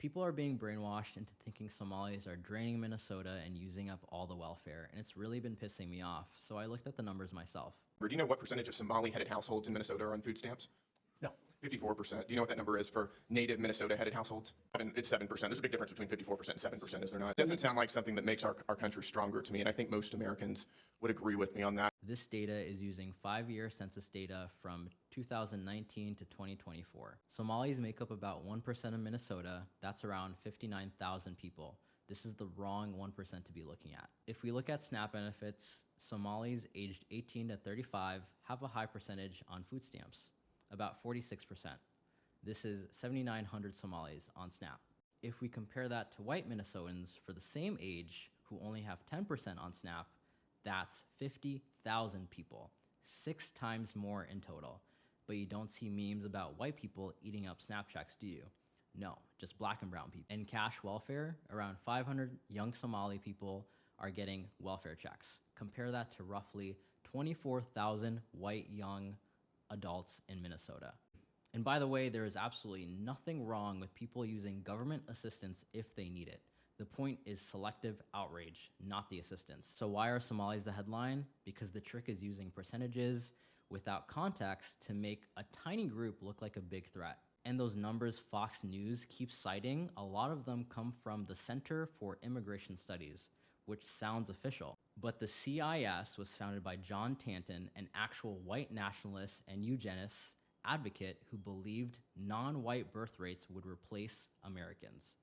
People are being brainwashed into thinking Somalis are draining Minnesota and using up all the welfare, and it's really been pissing me off, so I looked at the numbers myself. Do you know what percentage of Somali-headed households in Minnesota are on food stamps? No. 54%. Do you know what that number is for native Minnesota-headed households? It's 7%. There's a big difference between 54% and 7%, is there not? It doesn't sound like something that makes our country stronger to me, and I think most Americans would agree with me on that. This data is using 5-year census data from 2019 to 2024. Somalis make up about 1% of Minnesota. That's around 59,000 people. This is the wrong 1% to be looking at. If we look at SNAP benefits, Somalis aged 18 to 35 have a high percentage on food stamps, about 46%. This is 7,900 Somalis on SNAP. If we compare that to white Minnesotans for the same age who only have 10% on SNAP, that's 50,000 people, 6 times more in total. But you don't see memes about white people eating up SNAP checks, do you? No, just black and brown people. In cash welfare, around 500 young Somali people are getting welfare checks. Compare that to roughly 24,000 white young adults in Minnesota. And by the way, there is absolutely nothing wrong with people using government assistance if they need it. The point is selective outrage, not the assistance. So why are Somalis the headline? Because the trick is using percentages without context to make a tiny group look like a big threat. And those numbers Fox News keeps citing, a lot of them come from the Center for Immigration Studies, which sounds official. But the CIS was founded by John Tanton, an actual white nationalist and eugenist advocate who believed non-white birth rates would replace Americans.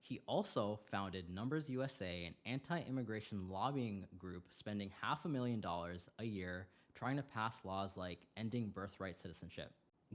He also founded Numbers USA, an anti-immigration lobbying group spending $500,000 a year trying to pass laws like ending birthright citizenship.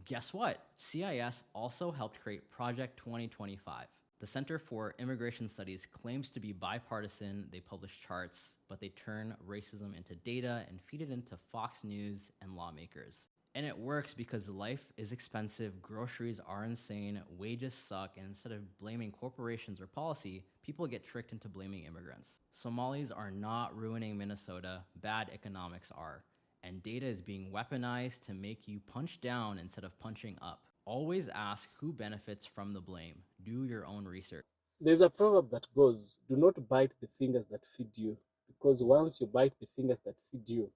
Guess what? CIS also helped create Project 2025. The Center for Immigration Studies claims to be bipartisan. They publish charts, but they turn racism into data and feed it into Fox News and lawmakers. And it works because life is expensive, groceries are insane, wages suck, and instead of blaming corporations or policy, people get tricked into blaming immigrants. Somalis are not ruining Minnesota, bad economics are. And data is being weaponized to make you punch down instead of punching up. Always ask who benefits from the blame. Do your own research. There's a proverb that goes, do not bite the fingers that feed you, because once you bite the fingers that feed you,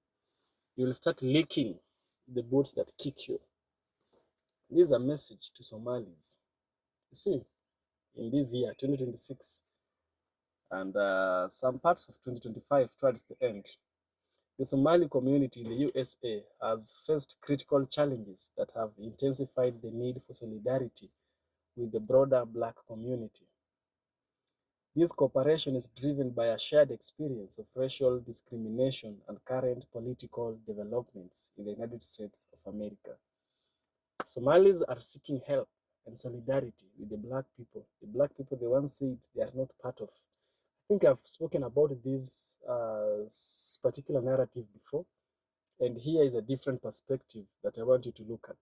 you will start licking the boots that kick you. This is a message to Somalis. You see, in this year, 2026, and some parts of 2025 towards the end, the Somali community in the USA has faced critical challenges that have intensified the need for solidarity with the broader Black community. This cooperation is driven by a shared experience of racial discrimination and current political developments in the United States of America. Somalis are seeking help and solidarity with the Black people. The Black people they once said they are not part of. I think I've spoken about this particular narrative before, and here is a different perspective that I want you to look at.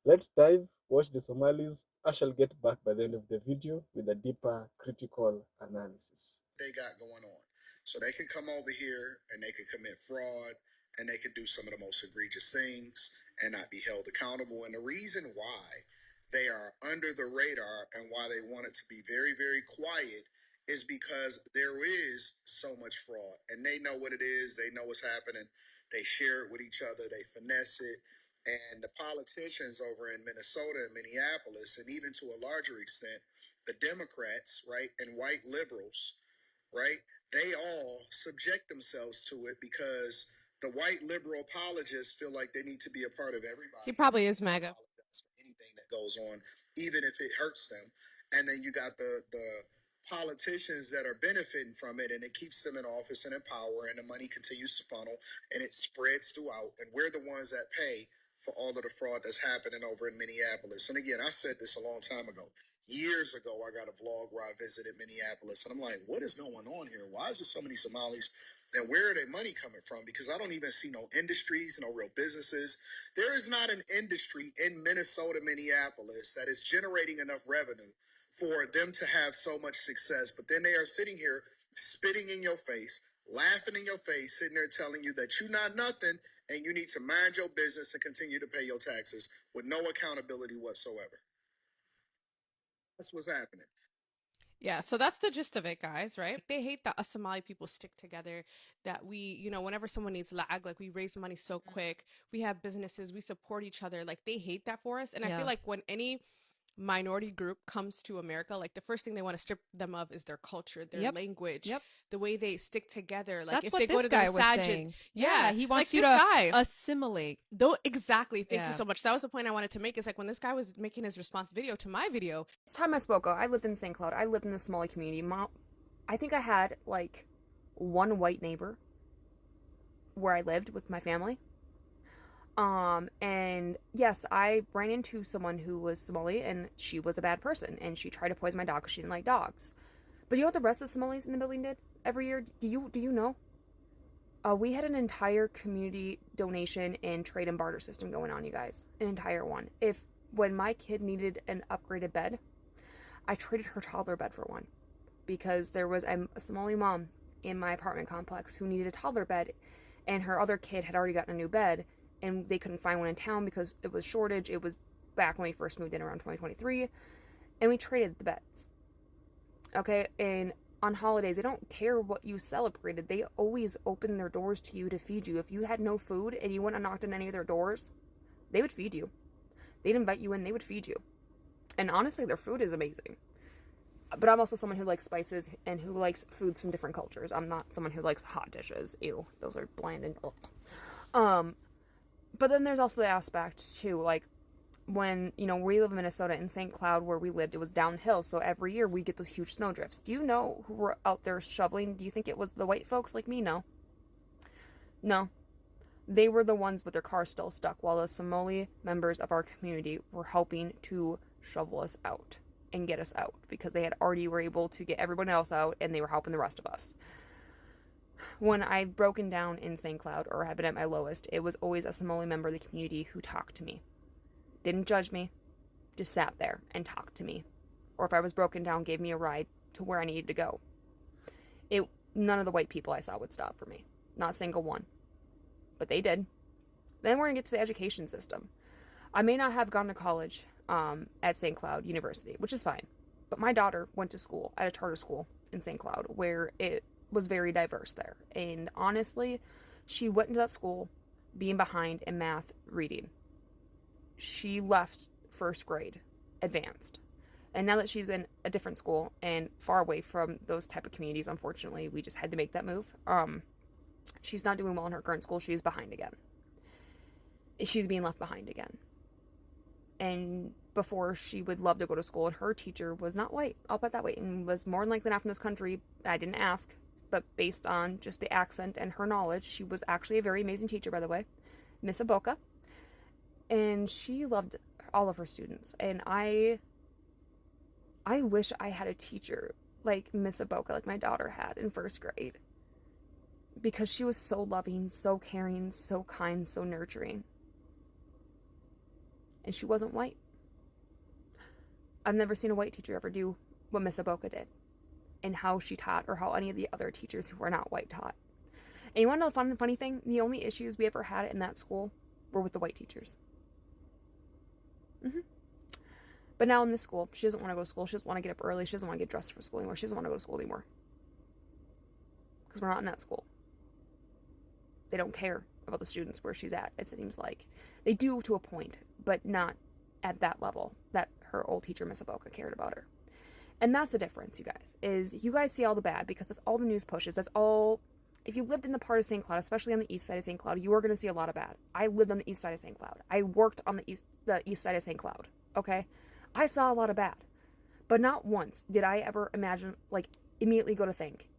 Let's dive, watch the Somalis. I shall get back by the end of the video with a deeper critical analysis. They got going on. So they can come over here and they can commit fraud and they can do some of the most egregious things and not be held accountable. And the reason why they are under the radar and why they want it to be very, very quiet is because there is so much fraud and they know what it is. They know what's happening. They share it with each other. They finesse it. And the politicians over in Minnesota and Minneapolis, and even to a larger extent, the Democrats, right, and white liberals, right, they all subject themselves to it because the white liberal apologists feel like they need to be a part of everybody. He probably is MAGA. For anything that goes on, even if it hurts them. And then you got the politicians that are benefiting from it, and it keeps them in office and in power, and the money continues to funnel, and it spreads throughout. And we're the ones that pay for all of the fraud that's happening over in Minneapolis. And again, I said this a long time ago. Years ago, I got a vlog where I visited Minneapolis, and I'm like, what is going on here? Why is there so many Somalis? And where are their money coming from? Because I don't even see no industries, no real businesses. There is not an industry in Minnesota, Minneapolis that is generating enough revenue for them to have so much success. But then they are sitting here spitting in your face, laughing in your face, sitting there telling you that you're not nothing and you need to mind your business and continue to pay your taxes with no accountability whatsoever. That's what's happening. Yeah, so that's the gist of it, guys, right? They hate that us Somali people stick together, that we, whenever someone needs lag, like we raise money so quick, we have businesses, we support each other. Like they hate that for us. And I feel Yeah. like when any minority group comes to America, like the first thing they want to strip them of is their culture, their Yep. language, Yep. the way they stick together. Like That's if what they go this to the guy was masajid, saying. yeah, He like wants you this to guy. assimilate. Though exactly. Thank you Yeah. so much. That was the point I wanted to make. Is like when this guy was making his response video to my video. This time I spoke, I lived in St. Cloud. I lived in the Somali community. I think I had like one white neighbor where I lived with my family. And yes, I ran into someone who was Somali, and she was a bad person, and she tried to poison my dog because she didn't like dogs. But you know what the rest of the Somalis in the building did every year? Do you know? We had an entire community donation and trade and barter system going on, you guys. An entire one. When my kid needed an upgraded bed, I traded her toddler bed for one. Because there was a Somali mom in my apartment complex who needed a toddler bed, and her other kid had already gotten a new bed, and they couldn't find one in town because it was shortage. It was back when we first moved in around 2023, and we traded the beds. Okay, and on holidays, they don't care what you celebrated. They always open their doors to you to feed you. If you had no food and you went and knocked on any of their doors, they would feed you. They'd invite you in, they would feed you. And honestly, their food is amazing. But I'm also someone who likes spices and who likes foods from different cultures. I'm not someone who likes hot dishes. Ew, those are bland and but then there's also the aspect too, like when, we live in Minnesota, in St. Cloud where we lived, it was downhill, so every year we get those huge snow drifts. Do you know who were out there shoveling? Do you think it was the white folks like me? No. They were the ones with their cars still stuck, while the Somali members of our community were helping to shovel us out and get us out, because they were able to get everyone else out, and they were helping the rest of us. When I've broken down in St. Cloud or have been at my lowest, it was always a Somali member of the community who talked to me. Didn't judge me, just sat there and talked to me. Or if I was broken down, gave me a ride to where I needed to go. None of the white people I saw would stop for me. Not a single one. But they did. Then we're going to get to the education system. I may not have gone to college at St. Cloud University, which is fine. But my daughter went to school at a charter school in St. Cloud where it was very diverse there. And honestly, she went into that school being behind in math reading. She left first grade advanced. And now that she's in a different school and far away from those type of communities, unfortunately, we just had to make that move. She's not doing well in her current school. She's behind again. She's being left behind again. And before, she would love to go to school, and her teacher was not white, I'll put it that way, and was more than likely not from this country. I didn't ask, but based on just the accent and her knowledge, she was actually a very amazing teacher, by the way, Miss Aboka. And she loved all of her students. And I wish I had a teacher like Miss Aboka, like my daughter had in first grade. Because she was so loving, so caring, so kind, so nurturing. And she wasn't white. I've never seen a white teacher ever do what Miss Aboka did. And how she taught, or how any of the other teachers who were not white taught. And you want to know the funny thing? The only issues we ever had in that school were with the white teachers. But now in this school, she doesn't want to go to school. She doesn't want to get up early. She doesn't want to get dressed for school anymore. She doesn't want to go to school anymore. Because we're not in that school. They don't care about the students where she's at, it seems like. They do to a point, but not at that level that her old teacher, Miss Aboka, cared about her. And that's the difference, you guys, is you guys see all the bad because that's all the news pushes. That's all. If you lived in the part of St. Cloud, especially on the east side of St. Cloud, you are going to see a lot of bad. I lived on the east side of St. Cloud. I worked on the east side of St. Cloud, okay? I saw a lot of bad. But not once did I ever imagine, like, immediately go to think,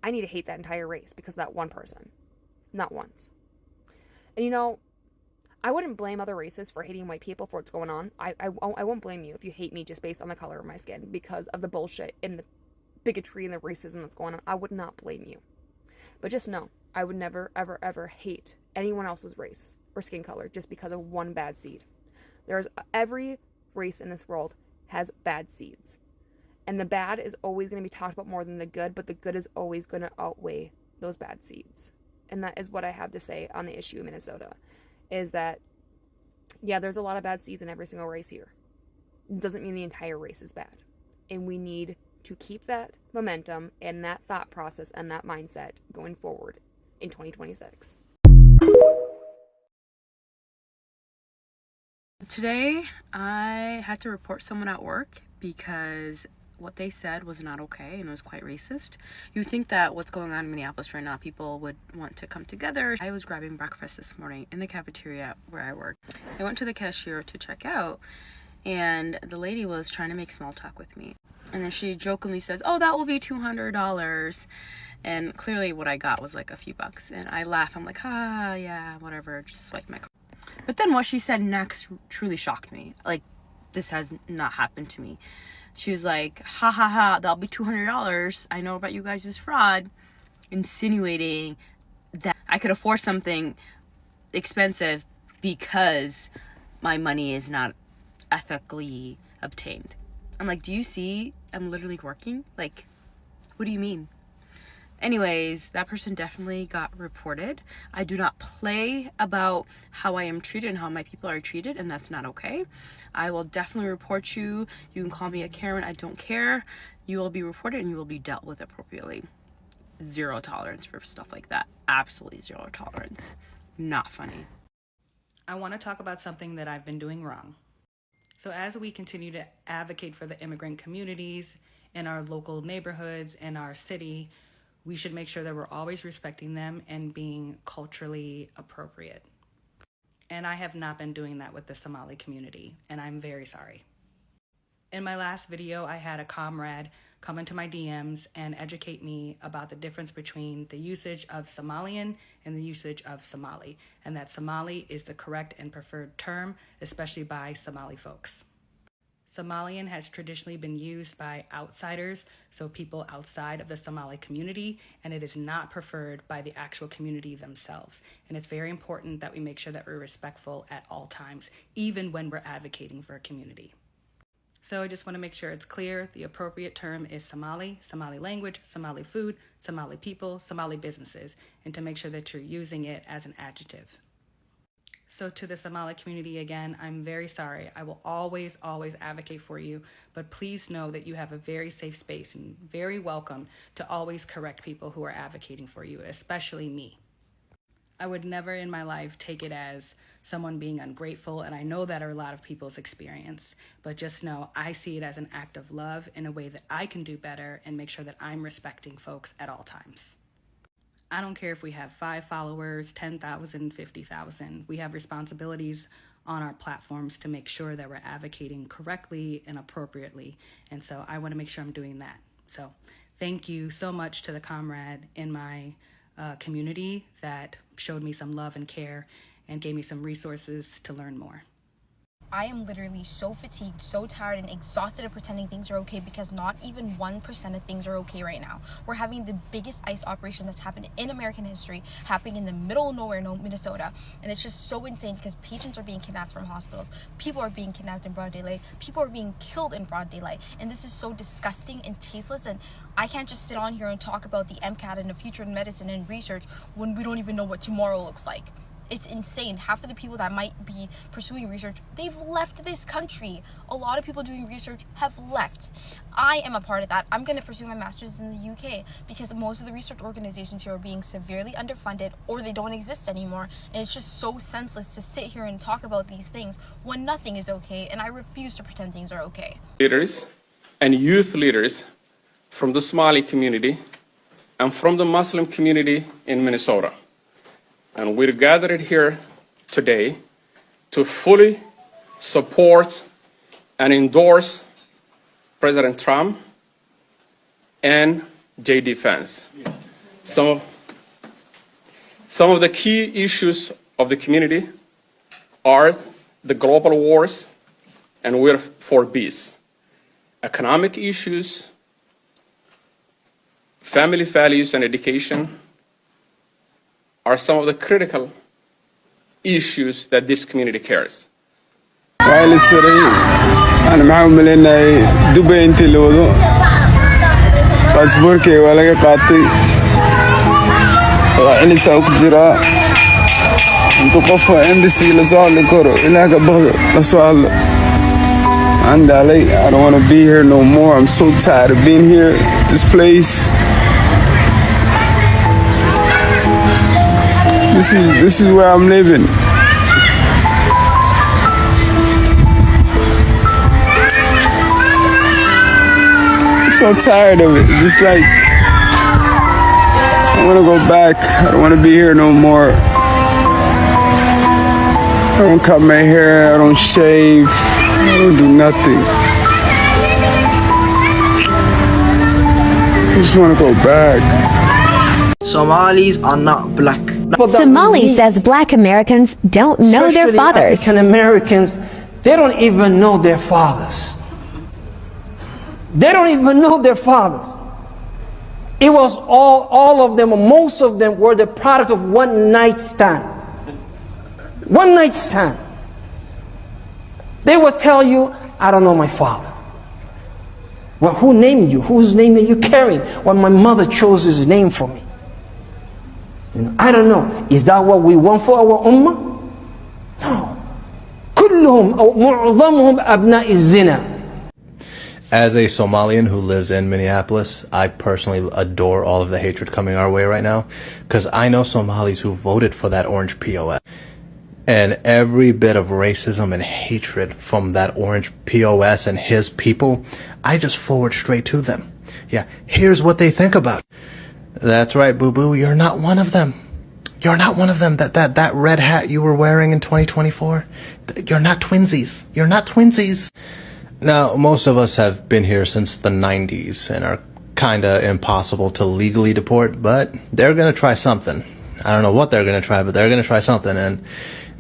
I need to hate that entire race because of that one person. Not once. And I wouldn't blame other races for hating white people for what's going on. I won't blame you if you hate me just based on the color of my skin because of the bullshit and the bigotry and the racism that's going on. I would not blame you. But just know, I would never, ever, ever hate anyone else's race or skin color just because of one bad seed. Every race in this world has bad seeds. And the bad is always going to be talked about more than the good, but the good is always going to outweigh those bad seeds. And that is what I have to say on the issue in Minnesota, is that, yeah, there's a lot of bad seeds in every single race here. It doesn't mean the entire race is bad. And we need to keep that momentum and that thought process and that mindset going forward in 2026. Today, I had to report someone at work because what they said was not okay and it was quite racist. You would think that what's going on in Minneapolis right now, people would want to come together. I was grabbing breakfast this morning in the cafeteria where I work. I went to the cashier to check out, and the lady was trying to make small talk with me. And then she jokingly says, "Oh, that will be $200. And clearly what I got was like a few bucks. And I laugh. I'm like, ah, yeah, whatever. Just swipe my card. But then what she said next truly shocked me. Like, this has not happened to me. She was like, ha ha ha, that'll be $200. I know about you guys' fraud. Insinuating that I could afford something expensive because my money is not ethically obtained. I'm like, do you see I'm literally working? Like, what do you mean? Anyways, that person definitely got reported. I do not play about how I am treated and how my people are treated, and that's not okay. I will definitely report you. You can call me a Karen. I don't care. You will be reported and you will be dealt with appropriately. Zero tolerance for stuff like that. Absolutely zero tolerance. Not funny. I want to talk about something that I've been doing wrong. So as we continue to advocate for the immigrant communities in our local neighborhoods and our city, we should make sure that we're always respecting them and being culturally appropriate. And I have not been doing that with the Somali community, and I'm very sorry. In my last video, I had a comrade come into my DMs and educate me about the difference between the usage of Somalian and the usage of Somali, and that Somali is the correct and preferred term, especially by Somali folks. Somalian has traditionally been used by outsiders, so people outside of the Somali community, and it is not preferred by the actual community themselves. And it's very important that we make sure that we're respectful at all times, even when we're advocating for a community. So I just want to make sure it's clear. The appropriate term is Somali, Somali language, Somali food, Somali people, Somali businesses, and to make sure that you're using it as an adjective. So to the Somali community again, I'm very sorry. I will always advocate for you, but please know that you have a very safe space and very welcome to always correct people who are advocating for you, especially me. I would never in my life take it as someone being ungrateful, and I know that are a lot of people's experience, but just know I see it as an act of love in a way that I can do better and make sure that I'm respecting folks at all times. I don't care if we have 5 followers, 10,000, 50,000. We have responsibilities on our platforms to make sure that we're advocating correctly and appropriately. And so I want to make sure I'm doing that. So thank you so much to the comrade in my community that showed me some love and care and gave me some resources to learn more. I am literally so fatigued, so tired, and exhausted of pretending things are okay because not even 1% of things are okay right now. We're having the biggest ICE operation that's happened in American history, happening in the middle of nowhere, Minnesota. And it's just so insane because patients are being kidnapped from hospitals. People are being kidnapped in broad daylight. People are being killed in broad daylight. And this is so disgusting and tasteless. And I can't just sit on here and talk about the MCAT and the future in medicine and research when we don't even know what tomorrow looks like. It's insane. Half of the people that might be pursuing research, they've left this country. A lot of people doing research have left. I am a part of that. I'm going to pursue my master's in the UK because most of the research organizations here are being severely underfunded or they don't exist anymore. And it's just so senseless to sit here and talk about these things when nothing is okay. And I refuse to pretend things are okay. Leaders and youth leaders from the Somali community and from the Muslim community in Minnesota. And we're gathered here today to fully support and endorse President Trump and J.D. Vance. Some of the key issues of the community are the global wars, and we're for peace. Economic issues, family values and education, are some of the critical issues that this community cares. أنا معهم ملنا دبي أنت اللي وضو باسبوركي ولا قاطي وعلي ساوك جرا أنتو قفوا إمبسي لسؤال الكورو إلا قبض لسؤال Andale, I don't want to be here no more. I'm so tired of being here, this place. This is where I'm living. I'm so tired of it. It's just like, I want to go back. I don't want to be here no more. I don't cut my hair. I don't shave. I don't do nothing. I just want to go back. Somalis are not black. Somali says black Americans don't know their fathers. African Americans, they don't even know their fathers. They don't even know their fathers. It was all of them, most of them were the product of one night stand. One night stand. They will tell you, I don't know my father. Well, who named you? Whose name are you carrying? Well, my mother chose his name for me. You know, I don't know. Is that what we want for our ummah? No. كلهم أو معظمهم أبناء الزنا. As a Somalian who lives in Minneapolis, I personally adore all of the hatred coming our way right now, because I know Somalis who voted for that orange POS. And every bit of racism and hatred from that orange POS and his people, I just forward straight to them. Yeah, here's what they think about. That's right, boo-boo, you're not one of them. You're not one of them. That red hat you were wearing in 2024, you're not twinsies. You're not twinsies. Now, most of us have been here since the 90s and are kinda impossible to legally deport, but they're gonna try something. I don't know what they're gonna try, but they're gonna try something, and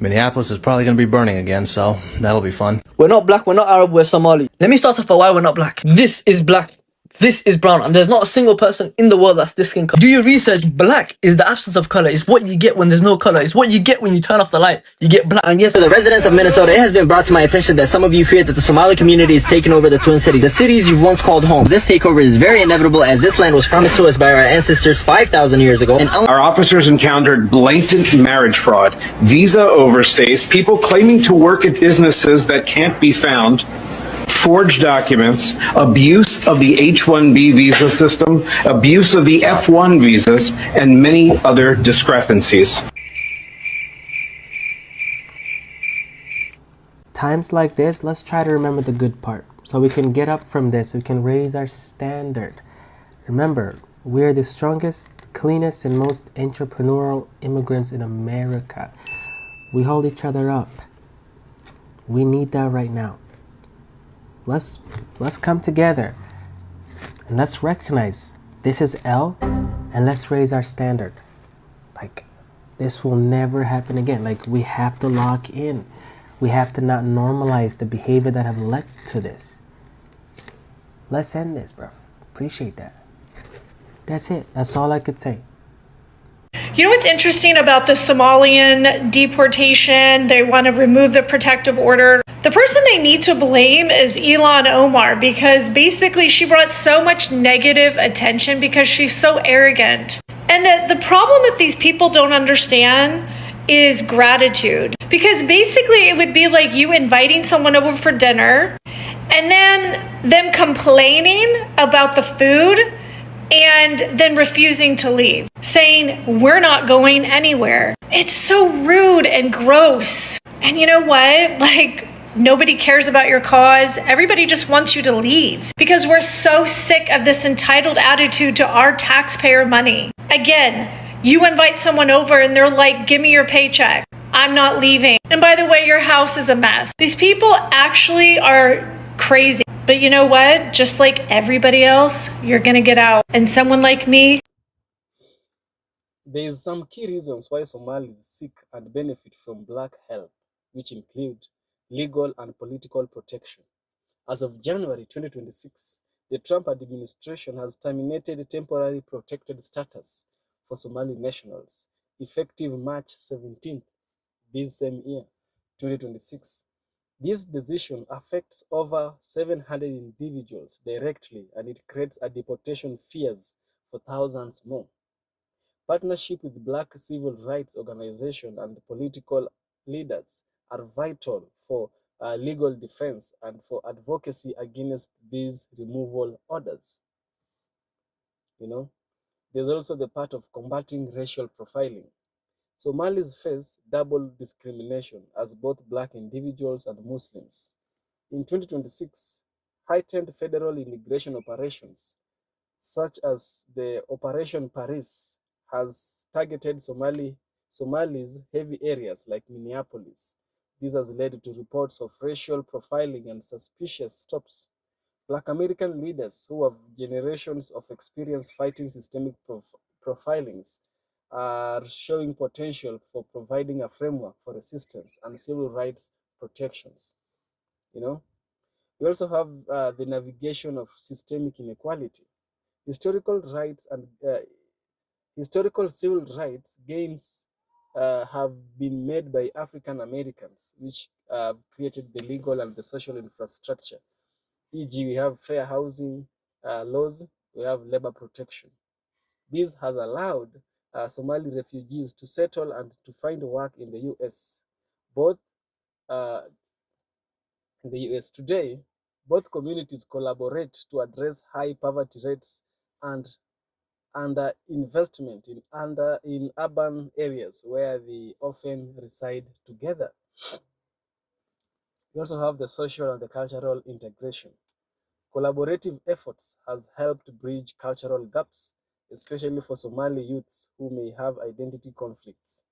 Minneapolis is probably gonna be burning again, so that'll be fun. We're not black, we're not Arab, we're Somali. Let me start off by why we're not black. This is black. This is brown, and there's not a single person in the world that's this skin color. Do your research. Black is the absence of color. It's what you get when there's no color. It's what you get when you turn off the light. You get black. And yes, to the residents of Minnesota, it has been brought to my attention that some of you fear that the Somali community is taking over the Twin Cities, the cities you've once called home. This takeover is very inevitable, as this land was promised to us by our ancestors 5,000 years ago. And our officers encountered blatant marriage fraud, visa overstays, people claiming to work at businesses that can't be found, forged documents, abuse of the H-1B visa system, abuse of the F-1 visas, and many other discrepancies. Times like this, let's try to remember the good part, so we can get up from this, we can raise our standard. Remember, we're the strongest, cleanest, and most entrepreneurial immigrants in America. We hold each other up. We need that right now. Let's come together and let's recognize this is L, and let's raise our standard. Like, this will never happen again. Like, we have to lock in. We have to not normalize the behavior that have led to this. Let's end this, bro. Appreciate that. That's it. That's all I could say. You know what's interesting about the Somalian deportation? They want to remove the protective order. The person they need to blame is Ilhan Omar, because basically she brought so much negative attention because she's so arrogant. And the problem that these people don't understand is gratitude. Because basically it would be like you inviting someone over for dinner and then them complaining about the food and then refusing to leave, saying, we're not going anywhere. It's so rude and gross. And you know what? Like, nobody cares about your cause. Everybody just wants you to leave because we're so sick of this entitled attitude to our taxpayer money. Again, you invite someone over and they're like, give me your paycheck. I'm not leaving. And by the way, your house is a mess. These people actually are crazy. But you know what? Just like everybody else, you're gonna get out. And someone like me. There is some key reasons why Somalis seek and benefit from black help, which include legal and political protection. As of January 2026, the Trump administration has terminated temporary protected status for Somali nationals, effective March 17th, this same year, 2026. This decision affects over 700 individuals directly, and it creates a deportation fears for thousands more. Partnership with Black civil rights organizations and political leaders are vital for legal defense and for advocacy against these removal orders. There's also the part of combating racial profiling. Somalis face double discrimination as both black individuals and Muslims. In 2026, heightened federal immigration operations, such as the Operation Paris, has targeted Somalis' heavy areas like Minneapolis. This has led to reports of racial profiling and suspicious stops. Black American leaders who have generations of experience fighting systemic profilings are showing potential for providing a framework for resistance and civil rights protections. We also have the navigation of systemic inequality. Historical civil rights gains have been made by African Americans, which created the legal and the social infrastructure. E.g., we have fair housing laws, we have labor protection. This has allowed Somali refugees to settle and to find work in the U.S. In the U.S. today, both communities collaborate to address high poverty rates and investment in urban areas where they often reside together. We also have the social and the cultural integration. Collaborative efforts has helped bridge cultural gaps, especially for Somali youths who may have identity conflicts.